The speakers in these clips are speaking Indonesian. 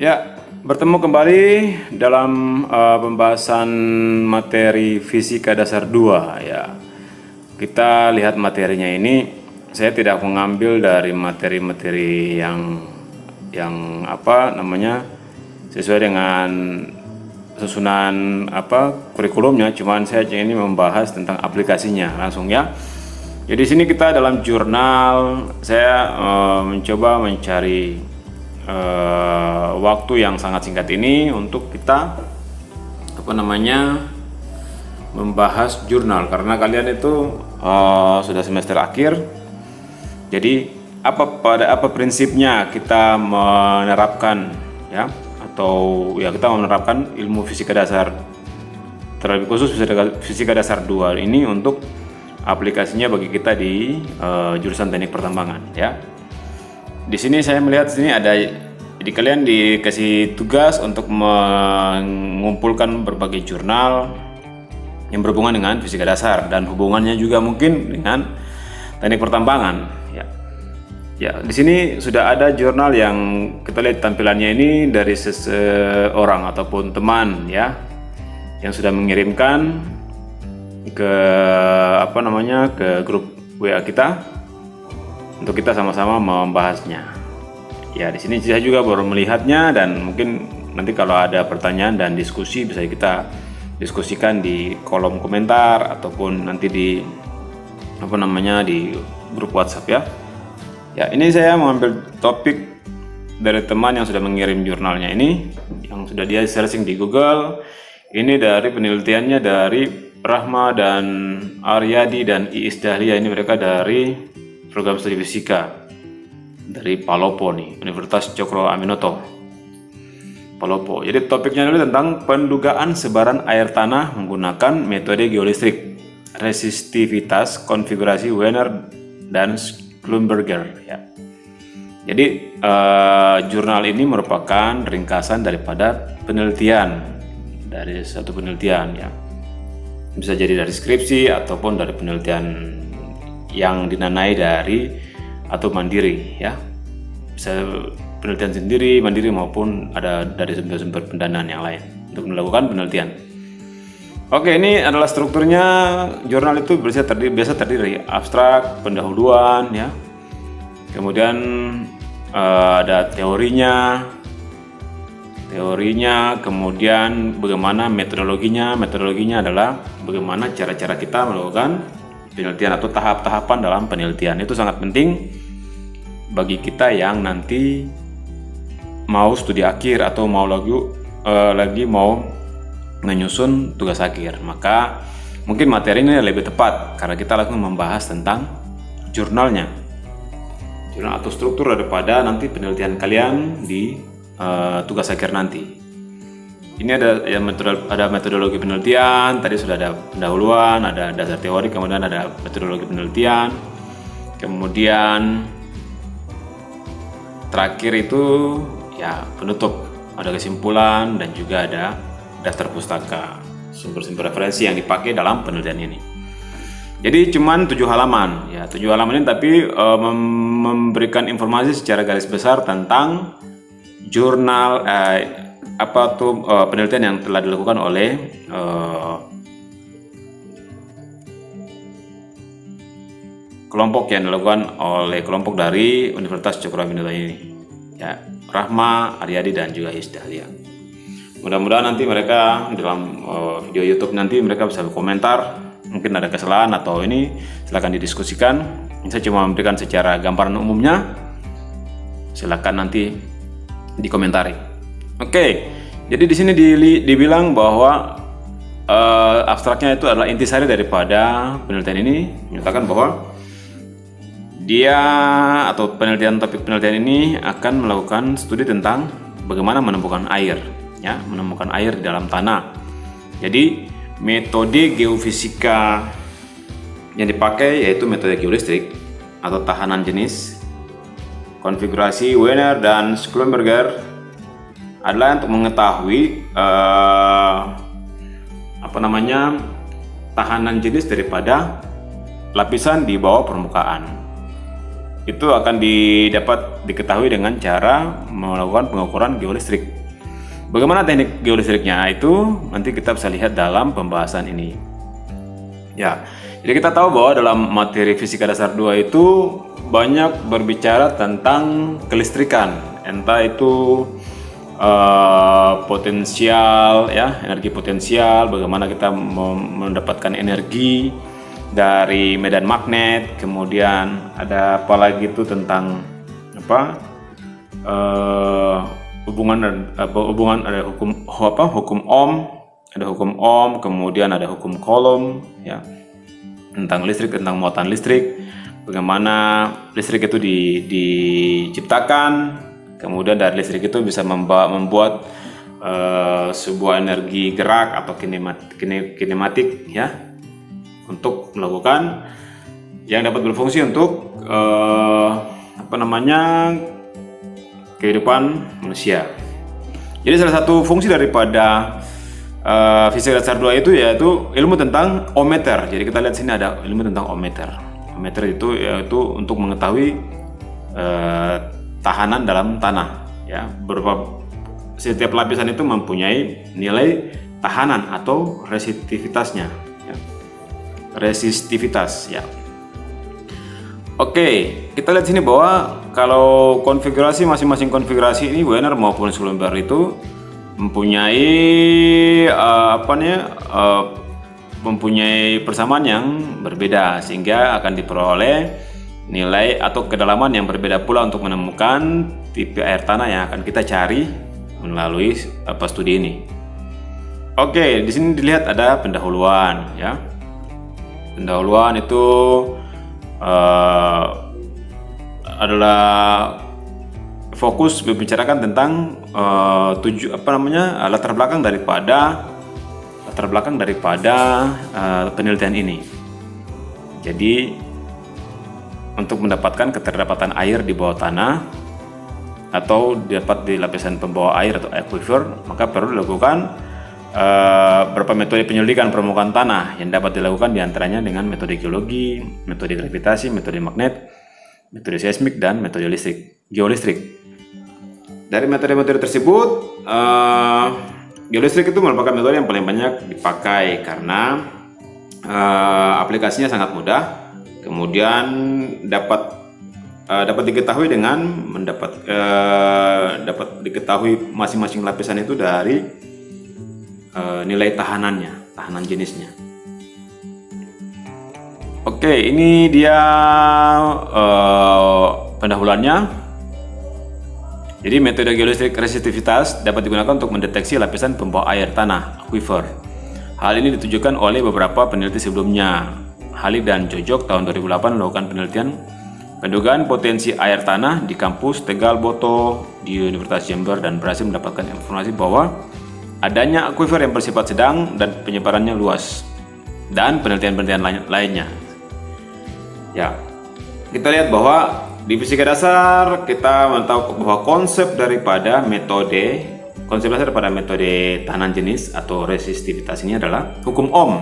Ya, bertemu kembali dalam pembahasan materi fisika dasar 2 ya. Kita lihat materinya ini, saya tidak mengambil dari materi-materi yang apa namanya sesuai dengan susunan kurikulumnya, cuman saya ini membahas tentang aplikasinya langsung ya. Jadi di sini kita dalam jurnal saya mencoba mencari waktu yang sangat singkat ini untuk kita membahas jurnal, karena kalian itu sudah semester akhir. Jadi apa prinsipnya kita menerapkan ya, atau ya kita menerapkan ilmu fisika dasar, terlebih khusus fisika dasar 2 ini untuk aplikasinya bagi kita di jurusan teknik pertambangan ya. Di sini saya melihat sini ada, jadi kalian dikasih tugas untuk mengumpulkan berbagai jurnal yang berhubungan dengan fisika dasar dan hubungannya juga mungkin dengan teknik pertambangan ya. Ya, di sini sudah ada jurnal yang kita lihat tampilannya ini dari seseorang ataupun teman ya, yang sudah mengirimkan ke ke grup WA kita untuk kita sama-sama membahasnya. Ya, di sini saya juga baru melihatnya, dan mungkin nanti kalau ada pertanyaan dan diskusi bisa kita diskusikan di kolom komentar ataupun nanti di di grup WhatsApp ya. Ya, ini saya mengambil topik dari teman yang sudah mengirim jurnalnya ini, yang sudah dia searching di Google. Ini dari penelitiannya dari Rahma dan Aryadi dan Iis Dahlia, ini mereka dari program studi fisika dari Palopo nih, Universitas Cokro Aminoto Palopo. Jadi topiknya dulu tentang pendugaan sebaran air tanah menggunakan metode geolistrik, resistivitas, konfigurasi Wiener dan Schlumberger ya. Jadi jurnal ini merupakan ringkasan daripada penelitian, dari satu penelitian ya. Bisa jadi dari skripsi ataupun dari penelitian yang dinanai dari atau mandiri ya. Bisa penelitian sendiri, mandiri, maupun ada dari sumber-sumber pendanaan yang lain untuk melakukan penelitian. Oke, ini adalah strukturnya. Jurnal itu biasa terdiri dari abstrak, pendahuluan ya. Kemudian ada teorinya, kemudian bagaimana metodologinya. Metodologinya adalah bagaimana cara-cara kita melakukan penelitian atau tahap-tahapan dalam penelitian. Itu sangat penting bagi kita yang nanti mau studi akhir atau mau lagi mau menyusun tugas akhir. Maka mungkin materi ini lebih tepat karena kita langsung membahas tentang jurnalnya, jurnal atau struktur daripada nanti penelitian kalian di tugas akhir nanti. Ini ada metodologi penelitian, tadi sudah ada pendahuluan, ada dasar teori, kemudian ada metodologi penelitian, kemudian terakhir itu ya penutup, ada kesimpulan, dan juga ada daftar pustaka, sumber-sumber referensi yang dipakai dalam penelitian ini. Jadi cuman 7 halaman ya, 7 halaman ini tapi memberikan informasi secara garis besar tentang jurnal penelitian yang telah dilakukan oleh kelompok dari Universitas Cokro Aminoto ini ya, Rahma, Aryadi, dan juga Iis Dahlia. Mudah-mudahan nanti mereka dalam video YouTube nanti mereka bisa komentar, mungkin ada kesalahan atau ini silakan didiskusikan. Saya cuma memberikan secara gambaran umumnya, silakan nanti dikomentari. Oke, jadi di sini dibilang bahwa abstraknya itu adalah intisari daripada penelitian ini, menyatakan bahwa dia atau topik penelitian ini akan melakukan studi tentang bagaimana menemukan air ya, menemukan air di dalam tanah. Jadi metode geofisika yang dipakai yaitu metode geolistrik atau tahanan jenis, konfigurasi Wiener dan Schlumberger adalah untuk mengetahui tahanan jenis daripada lapisan di bawah permukaan. itu akan dapat diketahui dengan cara melakukan pengukuran geolistrik. Bagaimana teknik geolistriknya itu nanti kita bisa lihat dalam pembahasan ini. Ya, jadi kita tahu bahwa dalam materi fisika dasar 2 itu banyak berbicara tentang kelistrikan, entah itu potensial, ya, energi potensial, bagaimana kita mendapatkan energi dari medan magnet, kemudian ada apa lagi itu tentang hubungan ada hukum Ohm, kemudian ada hukum Coulomb, ya, tentang listrik, tentang muatan listrik, bagaimana listrik itu diciptakan, kemudian dari listrik itu bisa membuat sebuah energi gerak atau kinematik, ya, untuk melakukan yang dapat berfungsi untuk kehidupan manusia. Jadi salah satu fungsi daripada fisika dasar 2 itu yaitu ilmu tentang ohmmeter. Jadi kita lihat sini ada ilmu tentang ohmmeter. Ohmmeter itu yaitu untuk mengetahui tahanan dalam tanah, ya. Setiap lapisan itu mempunyai nilai tahanan atau resistivitasnya, ya. Resistivitas, ya. Oke, kita lihat sini bahwa kalau konfigurasi masing-masing konfigurasi ini Wiener maupun Schlumberger itu mempunyai mempunyai persamaan yang berbeda, sehingga akan diperoleh nilai atau kedalaman yang berbeda pula untuk menemukan tipe air tanah yang akan kita cari melalui studi ini. Oke, di sini dilihat ada pendahuluan, ya. Pendahuluan itu adalah fokus membicarakan tentang latar belakang daripada penelitian ini. Jadi untuk mendapatkan keterlambatan air di bawah tanah atau dapat di lapisan pembawa air atau aquifer, maka perlu dilakukan beberapa metode penyelidikan permukaan tanah yang dapat dilakukan diantaranya dengan metode geologi, metode gravitasi, metode magnet, metode seismik, dan metode geolistrik. Dari metode-metode tersebut, geolistrik itu merupakan metode yang paling banyak dipakai karena aplikasinya sangat mudah, kemudian dapat diketahui dapat diketahui masing-masing lapisan itu dari nilai tahanan jenisnya. Oke, ini dia pendahuluannya. Jadi metode geolistrik resistivitas dapat digunakan untuk mendeteksi lapisan pembawa air tanah aquifer. Hal ini ditujukan oleh beberapa peneliti sebelumnya. Halik dan Jojok tahun 2008 melakukan penelitian pendugaan potensi air tanah di kampus Tegal Boto di Universitas Jember dan berhasil mendapatkan informasi bahwa adanya aquifer yang bersifat sedang dan penyebarannya luas, dan penelitian-penelitian lainnya. Ya, kita lihat bahwa di fisika dasar kita tahu bahwa konsep dasar daripada metode tahanan jenis atau resistivitas ini adalah hukum Ohm.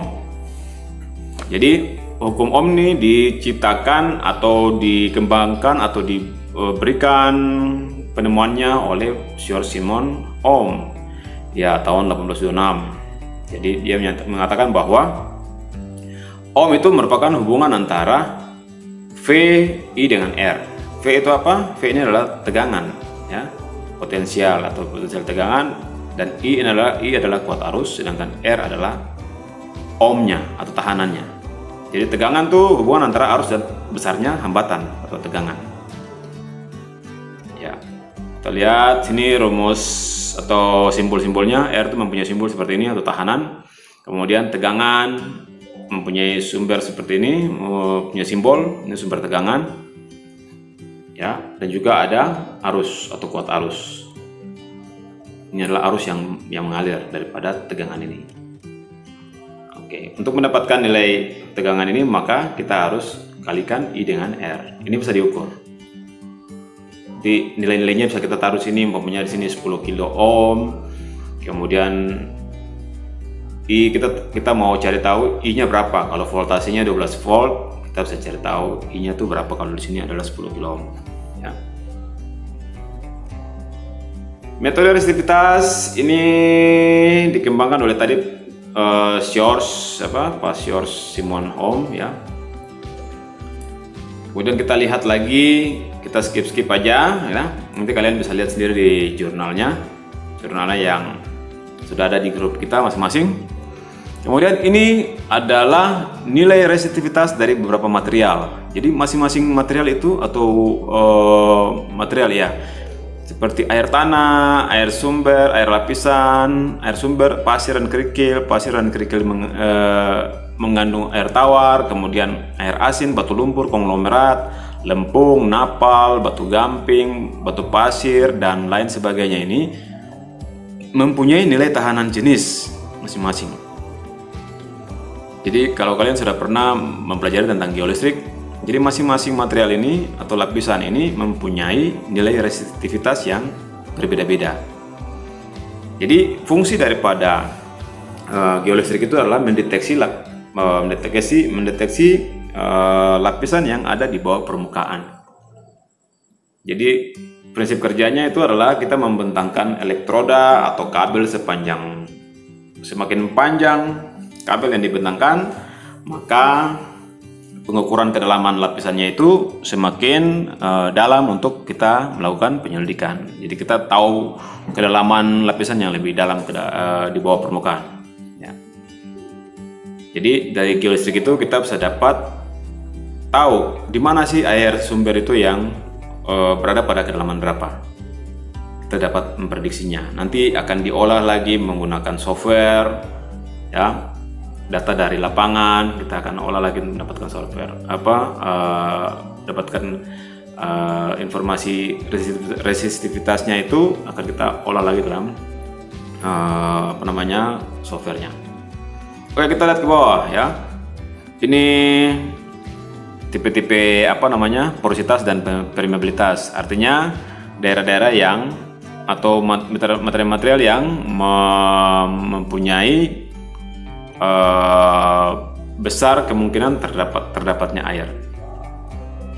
Jadi hukum Ohm ini diciptakan atau dikembangkan atau diberikan penemuannya oleh Sir Simon Ohm, ya, tahun 1826. Jadi dia mengatakan bahwa Ohm itu merupakan hubungan antara V, I dengan R. V itu apa? V ini adalah tegangan, ya, potensial tegangan, dan I adalah kuat arus, sedangkan R adalah ohmnya atau tahanannya. Jadi tegangan tuh hubungan antara arus dan besarnya hambatan atau tegangan. Ya, kita lihat sini rumus atau simbol-simbolnya. R itu mempunyai simbol seperti ini atau tahanan. Kemudian tegangan mempunyai sumber seperti ini, mempunyai simbol, ini sumber tegangan, ya, dan juga ada arus atau kuat arus. Ini adalah arus yang mengalir daripada tegangan ini. Oke, untuk mendapatkan nilai tegangan ini maka kita harus kalikan I dengan R. Ini bisa diukur. Jadi nilai-nilainya bisa kita taruh sini, umpamanya di sini 10 kilo ohm. Kemudian I kita mau cari tahu I-nya berapa. Kalau voltasenya 12 volt, kita bisa cari tahu I-nya tuh berapa. Kalau di sini adalah 10 kilo ohm ya. Metode resistivitas ini dikembangkan oleh tadi Sjors Simon Ohm ya. Kemudian kita lihat lagi, kita skip aja ya. Nanti kalian bisa lihat sendiri di jurnalnya yang sudah ada di grup kita masing-masing. Kemudian ini adalah nilai resistivitas dari beberapa material. Jadi masing-masing material itu atau material ya, seperti air tanah, air sumber, air lapisan, air sumber, pasir dan kerikil mengandung air tawar, kemudian air asin, batu lumpur, konglomerat, lempung, napal, batu gamping, batu pasir, dan lain sebagainya ini mempunyai nilai tahanan jenis masing-masing. Jadi kalau kalian sudah pernah mempelajari tentang geolistrik, jadi masing-masing material ini atau lapisan ini mempunyai nilai resistivitas yang berbeda-beda. Jadi fungsi daripada geolistrik itu adalah mendeteksi lapisan yang ada di bawah permukaan. Jadi prinsip kerjanya itu adalah kita membentangkan elektroda atau kabel semakin panjang kabel yang dibentangkan, maka pengukuran kedalaman lapisannya itu semakin dalam untuk kita melakukan penyelidikan. Jadi kita tahu kedalaman lapisan yang lebih dalam di bawah permukaan ya. Jadi dari geolistrik itu kita bisa dapat tahu di mana sih air sumber itu yang berada pada kedalaman berapa. Kita dapat memprediksinya. Nanti akan diolah lagi menggunakan software ya. Data dari lapangan kita akan olah lagi mendapatkan software dapatkan informasi resistivitasnya itu akan kita olah lagi dalam softwarenya. Oke, kita lihat ke bawah ya. Ini tipe-tipe porositas dan permeabilitas. Artinya daerah-daerah yang atau material-material yang mempunyai besar kemungkinan terdapatnya air,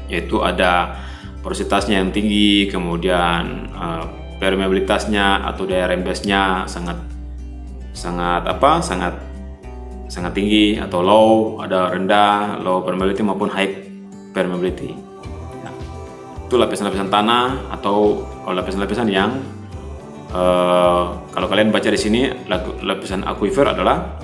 yaitu ada porositasnya yang tinggi, kemudian permeabilitasnya atau daya rembesnya sangat tinggi atau low, ada rendah, low permeability maupun high permeability ya. Itu lapisan-lapisan tanah atau lapisan-lapisan yang kalau kalian baca di sini, lapisan aquifer adalah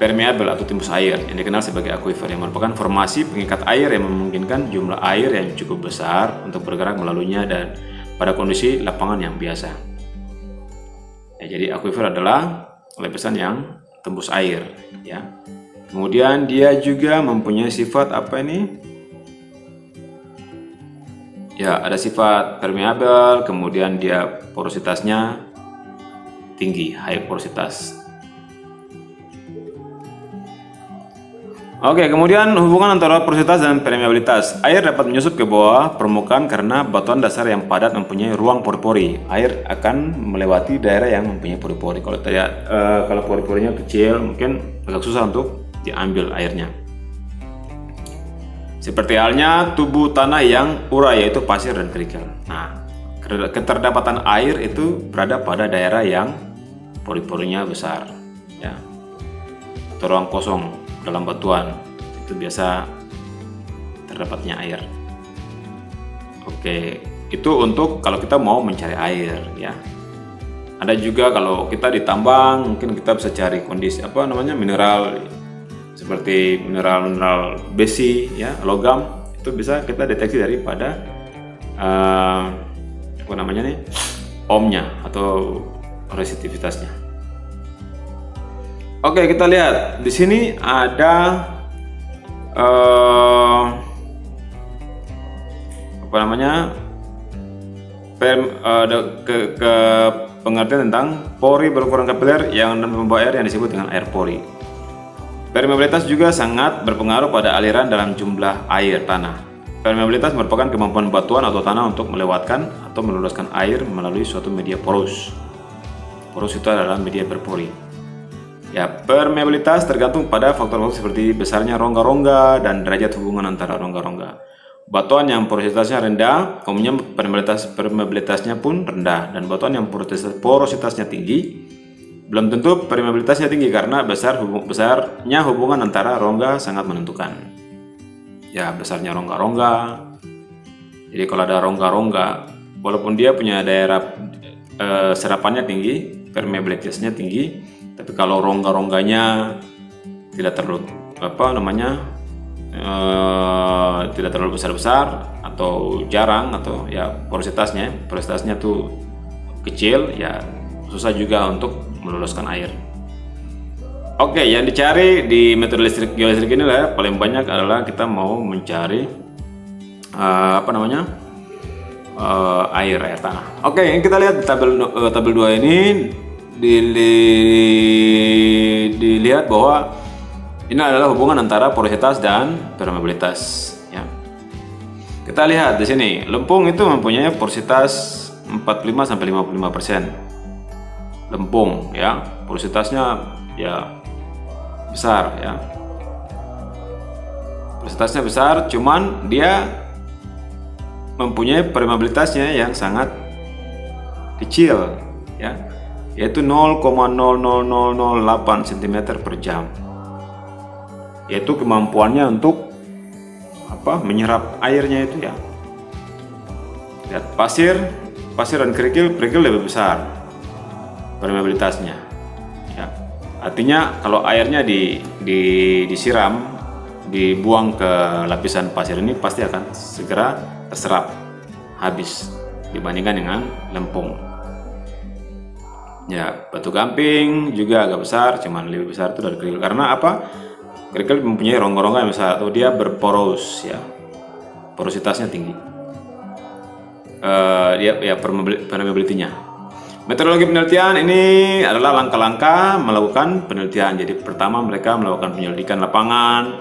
permeabel atau tembus air yang dikenal sebagai aquifer, yang merupakan formasi pengikat air yang memungkinkan jumlah air yang cukup besar untuk bergerak melaluinya dan pada kondisi lapangan yang biasa ya. Jadi aquifer adalah lapisan yang tembus air ya. Kemudian dia juga mempunyai sifat ya, ada sifat permeabel, kemudian dia porositasnya tinggi, high porositas. Oke, kemudian hubungan antara porositas dan permeabilitas. Air dapat menyusup ke bawah permukaan karena batuan dasar yang padat mempunyai ruang pori-pori. Air akan melewati daerah yang mempunyai pori-pori. Kalau pori-porinya kecil, mungkin agak susah untuk diambil airnya. Seperti halnya tubuh tanah yang urai, yaitu pasir dan kerikil. Nah, keterdapatan air itu berada pada daerah yang pori-porinya besar, ya. Atau ruang kosong dalam batuan itu biasa terdapatnya air. Oke, itu untuk kalau kita mau mencari air ya. Ada juga kalau kita ditambang, mungkin kita bisa cari kondisi mineral seperti mineral besi ya, logam, itu bisa kita deteksi daripada ohmnya atau resistitivitasnya. Oke, kita lihat di sini ada pengertian tentang pori berukuran kapiler yang membawa air yang disebut dengan air pori. Permeabilitas juga sangat berpengaruh pada aliran dalam jumlah air tanah. Permeabilitas merupakan kemampuan batuan atau tanah untuk melewatkan atau meluluskan air melalui suatu media porus. Porus itu adalah media berpori. Ya, permeabilitas tergantung pada faktor-faktor seperti besarnya rongga-rongga dan derajat hubungan antara rongga-rongga. Batuan yang porositasnya rendah, umumnya permeabilitasnya pun rendah, dan batuan yang porositasnya tinggi, belum tentu permeabilitasnya tinggi karena besarnya hubungan antara rongga sangat menentukan. Ya, besarnya rongga-rongga. Jadi kalau ada rongga-rongga, walaupun dia punya daerah serapannya tinggi, permeabilitasnya tinggi, tapi kalau rongga-rongganya tidak terlalu tidak terlalu besar-besar atau jarang, atau ya porositasnya tuh kecil, ya susah juga untuk meluluskan air. Oke, yang dicari di metode geolistrik ini lah paling banyak adalah kita mau mencari air tanah. Oke, yang kita lihat di tabel 2 ini dilihat bahwa ini adalah hubungan antara porositas dan permeabilitas. Ya. Kita lihat di sini, lempung itu mempunyai porositas 45–55%. Lempung, ya, porositasnya ya besar, ya. Porositasnya besar, cuman dia mempunyai permeabilitasnya yang sangat kecil, ya, yaitu 0,00008 cm per jam. Yaitu kemampuannya untuk menyerap airnya itu, ya. Lihat, pasir dan kerikil lebih besar permeabilitasnya, ya. Artinya kalau airnya disiram, dibuang ke lapisan pasir ini, pasti akan segera terserap habis dibandingkan dengan lempung. Ya, batu gamping juga agak besar, cuman lebih besar itu dari kerikil. Karena apa? Kerikil mempunyai rongga-rongga yang besar, atau dia berporos, ya, porositasnya tinggi. Dia permeability-nya. Metodologi penelitian ini adalah langkah-langkah melakukan penelitian. Jadi pertama mereka melakukan penyelidikan lapangan.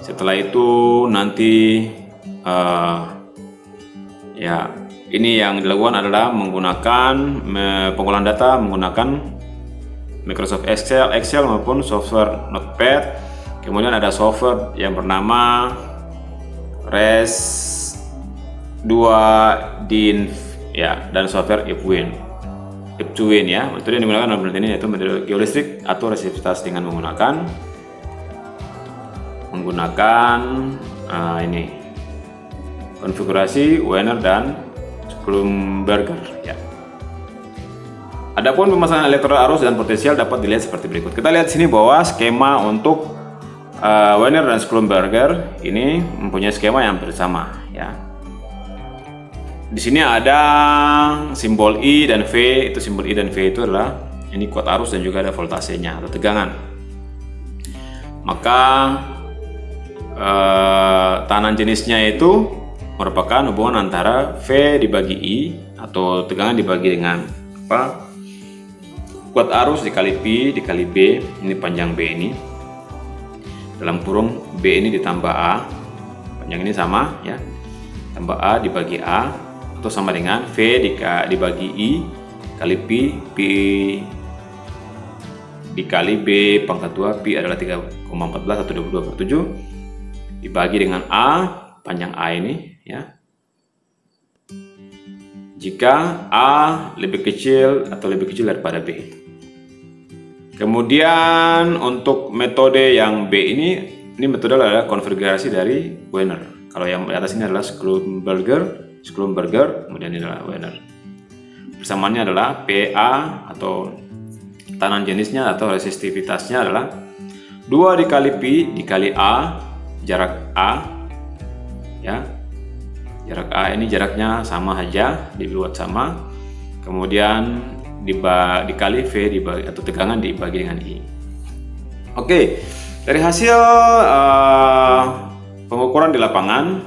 Setelah itu nanti ya, ini yang dilakukan adalah menggunakan pengolahan data menggunakan Microsoft Excel maupun software Notepad. Kemudian ada software yang bernama RES2DINF, ya, dan software IPWin, ya. Metode yang digunakan dalam penelitian ini yaitu metode geolistrik atau resistivitas dengan menggunakan ini konfigurasi Wiener dan Schlumberger, ya. Adapun pemasangan elektroda arus dan potensial dapat dilihat seperti berikut. Kita lihat sini bahwa skema untuk Wiener dan Schlumberger ini mempunyai skema yang bersama, ya. Di sini ada simbol I dan V. Itu simbol I dan V itu adalah ini kuat arus dan juga ada voltasenya atau tegangan. Maka tekanan jenisnya itu merupakan hubungan antara V dibagi I atau tegangan dibagi dengan kuat arus dikali Pi dikali B, ini panjang B ini, dalam kurung B ini ditambah A, panjang ini sama, ya, tambah A dibagi A, atau sama dengan V dibagi I kali Pi dikali B pangkat 2, Pi adalah 3,14 atau 22/7 dibagi dengan A, panjang A ini, ya. Jika A lebih kecil atau lebih kecil daripada B. Kemudian untuk metode yang B ini metode adalah konfigurasi dari Wiener. Kalau yang di atas ini adalah Schlumberger, kemudian ini adalah Wiener. Persamaannya adalah PA atau tekanan jenisnya atau resistivitasnya adalah 2 dikali Pi dikali A, jarak A, ya. Jarak A ini jaraknya sama saja, dibuat sama. Kemudian dikali V dibagi, atau tegangan dibagi dengan I. Oke, dari hasil pengukuran di lapangan,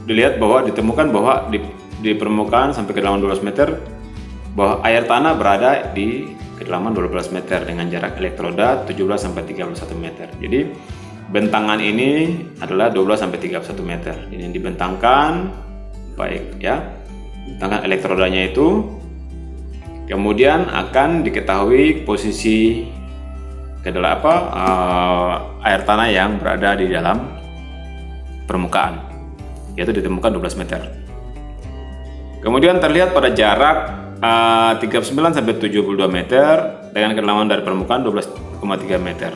dilihat bahwa ditemukan bahwa di permukaan sampai kedalaman 12 meter bahwa air tanah berada di kedalaman 12 meter dengan jarak elektroda 17–31 meter. Jadi bentangan ini adalah 12–31 meter. Ini dibentangkan baik, ya. tangan elektrodanya itu. Kemudian akan diketahui posisi air tanah yang berada di dalam permukaan, yaitu ditemukan 12 meter. Kemudian terlihat pada jarak 39 sampai 72 meter dengan kedalaman dari permukaan 12,3 meter.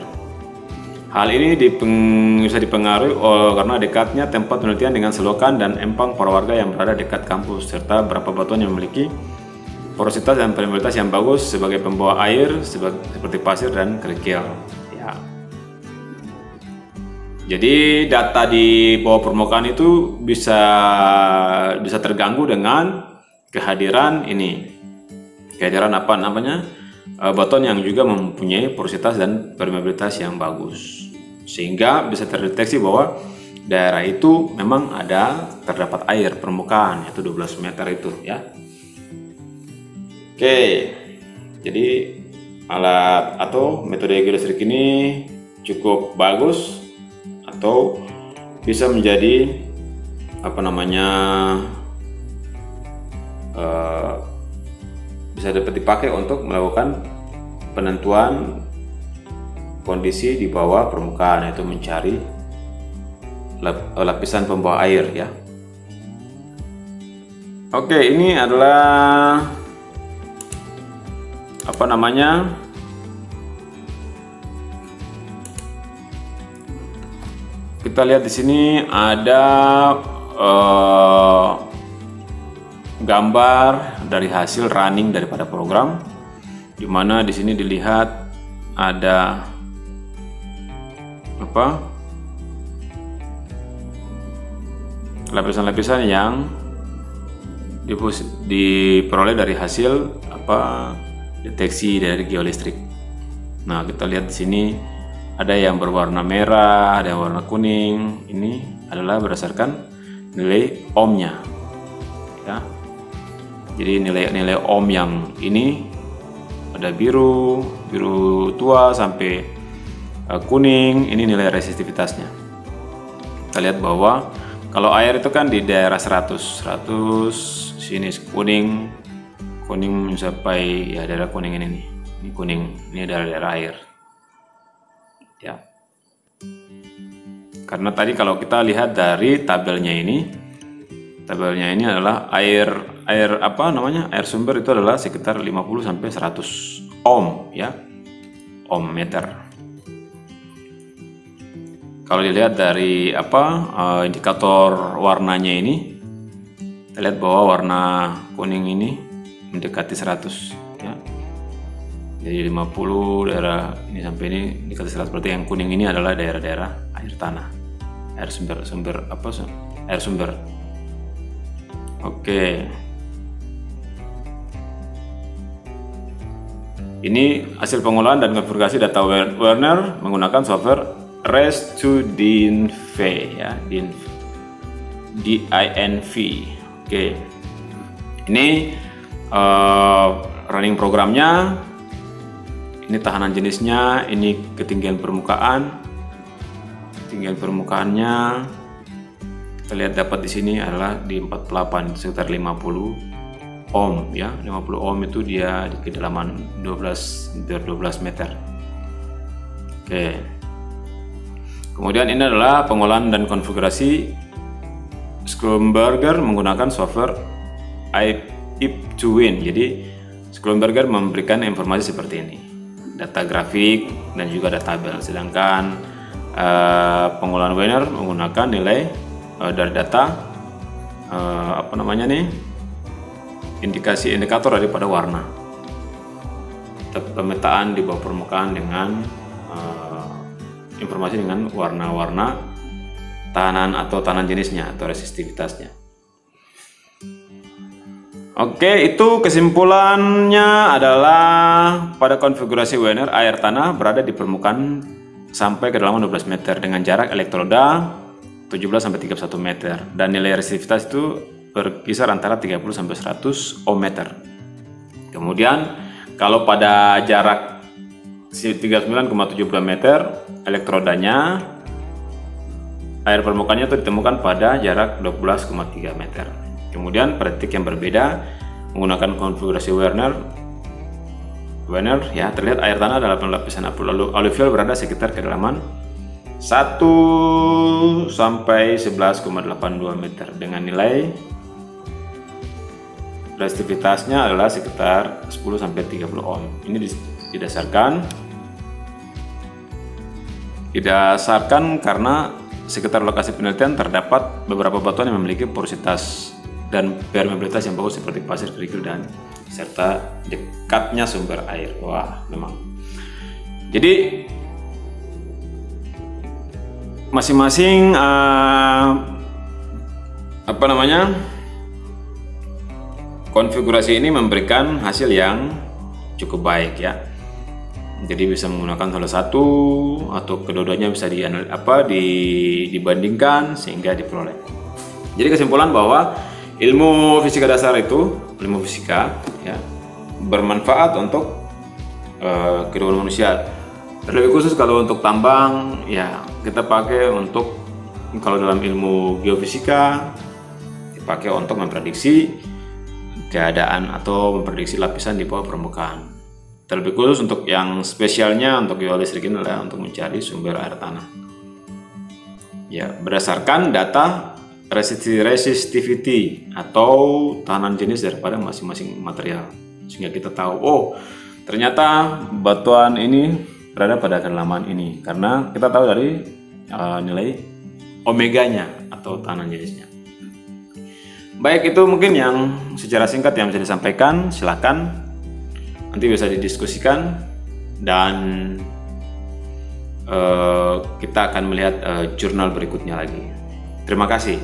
Hal ini bisa dipengaruhi karena dekatnya tempat penelitian dengan selokan dan empang para warga yang berada dekat kampus, serta beberapa batuan yang memiliki porositas dan permeabilitas yang bagus sebagai pembawa air seperti pasir dan kerikil. Ya. Jadi data di bawah permukaan itu bisa terganggu dengan kehadiran batuan yang juga mempunyai porositas dan permeabilitas yang bagus, sehingga bisa terdeteksi bahwa daerah itu memang terdapat air permukaan, yaitu 12 meter itu ya. Oke, jadi alat atau metode geolistrik ini cukup bagus atau bisa menjadi bisa dapat dipakai untuk melakukan penentuan kondisi di bawah permukaan, yaitu mencari lapisan pembawa air ya. Oke, ini adalah kita lihat di sini ada gambar dari hasil running daripada program, di mana di sini dilihat ada lapisan-lapisan yang diperoleh dari hasil deteksi dari geolistrik. Nah, kita lihat di sini ada yang berwarna merah, ada yang warna kuning. Ini adalah berdasarkan nilai ohmnya ya. Jadi nilai ohm yang ini ada biru tua sampai kuning, ini nilai resistivitasnya. Kita lihat bahwa kalau air itu kan di daerah 100 sini kuning sampai ya daerah kuning ini nih. Ini kuning, ini daerah air. Ya. Karena tadi kalau kita lihat dari tabelnya ini adalah air sumber itu adalah sekitar 50 sampai 100 ohm ya. Ohm meter. Kalau dilihat dari indikator warnanya ini, kita lihat bahwa warna kuning ini mendekati 100 ya. Jadi 50 daerah ini sampai ini mendekati 100, berarti yang kuning ini adalah daerah-daerah air tanah. Air sumber. Oke. Ini hasil pengolahan dan konfigurasi data Werner menggunakan software RES2DINV ya, DINV. Oke. Ini running programnya. Ini tahanan jenisnya, ini ketinggian permukaan. Ketinggian permukaannya kita lihat dapat di sini adalah di 48, sekitar 50 ohm ya. 50 ohm itu dia di kedalaman 12 meter. Oke. Kemudian ini adalah pengolahan dan konfigurasi Schlumberger menggunakan software IP2Win. Jadi Schlumberger memberikan informasi seperti ini, data grafik dan juga data tabel. Sedangkan pengolahan Werner menggunakan nilai dari data indikator daripada warna, pemetaan di bawah permukaan dengan informasi dengan warna-warna tahanan atau tahanan jenisnya atau resistivitasnya. Oke, itu kesimpulannya adalah pada konfigurasi Werner air tanah berada di permukaan sampai kedalaman 12 meter dengan jarak elektroda 17-31 meter dan nilai resistivitas itu berkisar antara 30-100 ohm meter. Kemudian kalau pada jarak 39,72 meter elektrodanya air permukaannya itu ditemukan pada jarak 12,3 meter. Kemudian pada titik yang berbeda menggunakan konfigurasi Werner ya, terlihat air tanah dalam lapisan aluvial berada sekitar kedalaman 1 sampai 11,82 meter dengan nilai resistivitasnya adalah sekitar 10 sampai 30 ohm. Ini didasarkan karena sekitar lokasi penelitian terdapat beberapa batuan yang memiliki porositas dan permeabilitas yang bagus seperti pasir kerikil dan serta dekatnya sumber air. Wah, memang. Jadi masing-masing konfigurasi ini memberikan hasil yang cukup baik ya. Jadi bisa menggunakan salah satu atau kedua-duanya bisa dibandingkan sehingga diperoleh. Jadi kesimpulan bahwa ilmu fisika dasar itu, ilmu fisika ya, bermanfaat untuk kedua manusia. Terlebih khusus kalau untuk tambang ya, kita pakai untuk, kalau dalam ilmu geofisika dipakai untuk memprediksi keadaan atau memprediksi lapisan di bawah permukaan. Terlebih khusus untuk yang spesialnya untuk geolistrik ini adalah untuk mencari sumber air tanah. Ya, berdasarkan data resistivity atau tahanan jenis daripada masing-masing material, sehingga kita tahu, oh ternyata batuan ini berada pada kedalaman ini karena kita tahu dari nilai omeganya atau tahanan jenisnya. Baik, itu mungkin yang secara singkat yang bisa disampaikan. Silakan nanti bisa didiskusikan dan kita akan melihat jurnal berikutnya lagi. Terima kasih.